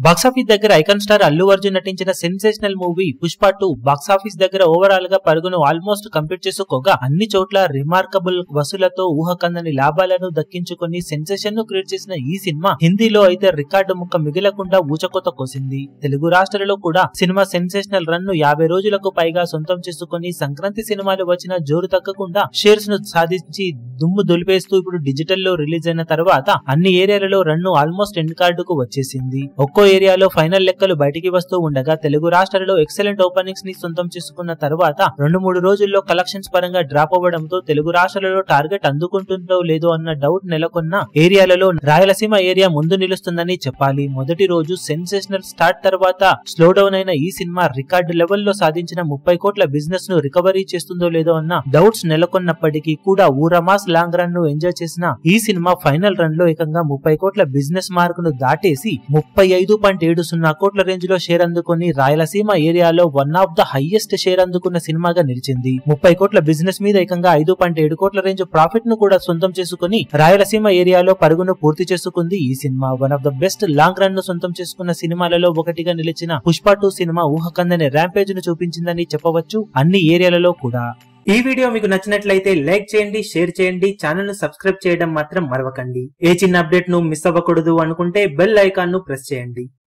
Box office దగ్గర icon star Allu Arjun నటించిన sensational movie Pushpa 2 box office దగ్గర ఓవరాల్ గా పరుగును ఆల్మోస్ట్ కంప్లీట్ చేసుకోగా అన్ని చోట్ల రిమార్కబుల్ వసూలతో ఊహకందని లాభాలను దక్కించుకొని సెన్సేషన్ ను క్రియేట్ చేసిన ఈ సినిమా హిందీలో అయితే రికార్డు ముక్క మిగిలకుండా ఊచకోత కోసింది. తెలుగు రాష్ట్రాలలో కూడా సినిమా సెన్సేషనల్ రన్ ను 50 రోజులకు పైగా సొంతం చేసుకుని సంక్రాంతి సినిమాలు వచ్చిన జోరు తగ్గకుండా షేర్స్ ను సాధించి దుమ్ము దులిపేస్తూ ఇప్పుడు డిజిటల్ లో రిలీజ్ అయిన తర్వాత అన్ని ఏరియాలలో రన్ ను ఆల్మోస్ట్ ఎండ్ కార్డుకు వచ్చేసింది. ఒక్కో ఏరియాలో ఫైనల్ లెక్కలు బయటికి వస్తూ ఉండగా తెలుగు రాష్ట్రాలలో ఎక్సలెంట్ ఓపెనింగ్స్ ని సొంతం చేసుకున్న తర్వాత 2-3 రోజుల్లో కలెక్షన్స్ పరంగా డ్రాప్ అవ్వడంతో తెలుగు రాష్ట్రాలలో టార్గెట్ అందుకుంటుందో లేదో అన్న డౌట్ నెలకొన్న ఏరియాలలో రాయలసీమ ఏరియా ముందు నిలుస్తుందని చెప్పాలి. మొదటి రోజు సెన్సేషనల్ స్టార్ట్ తర్వాత స్లో డౌన్ అయిన ఈ సినిమా రికార్డు లెవెల్లో సాధించిన 30 కోట్ల బిజినెస్ ను రికవరీ చేస్తుందో లేదో అన్న డౌట్స్ నెలకొన్నప్పటికీ కూడా ఊరమాస్ లాంగ్ రన్ ను ఎంజాయ్ చేసిన ఈ సినిమా ఫైనల్ రన్ లో ఏకంగా 30 కోట్ల బిజినెస్ మార్క్ ను దాటేసి 35.70 కోట్ల రేంజ్ లో షేర్ అందుకుని రాయలసీమ ఏరియాలో one of the highest share అందుకున్న సినిమాగా నిలిచింది. 30 కోట్ల బిజినెస్ మీద ఏకంగా 5.7 కోట్ల రేంజ్ ప్రాఫిట్ ను కూడా సొంతం చేసుకుని రాయలసీమ ఏరియాలో పరుగును పూర్తి చేసుకుంది ఈ cinema. One of the best long run ను సొంతం చేసుకున్న సినిమాలలో ఒకటిగా నిలిచిన పుష్ప 2 సినిమా ఊహకందని ర్యాంపేజ్ ను చూపించిందని చెప్పవచ్చు అన్ని ఏరియాలలో కూడా. ఈ వీడియో మీకు నచ్చినట్లయితే లైక్ చేయండి, షేర్ చేయండి, ఛానల్ ను సబ్స్క్రైబ్ చేయడం మాత్రం మరవకండి. ఏ చిన్న అప్డేట్ ను మిస్ అవ్వకూడదు అనుకుంటే బెల్ ఐకాన్ ను ప్రెస్ చేయండి.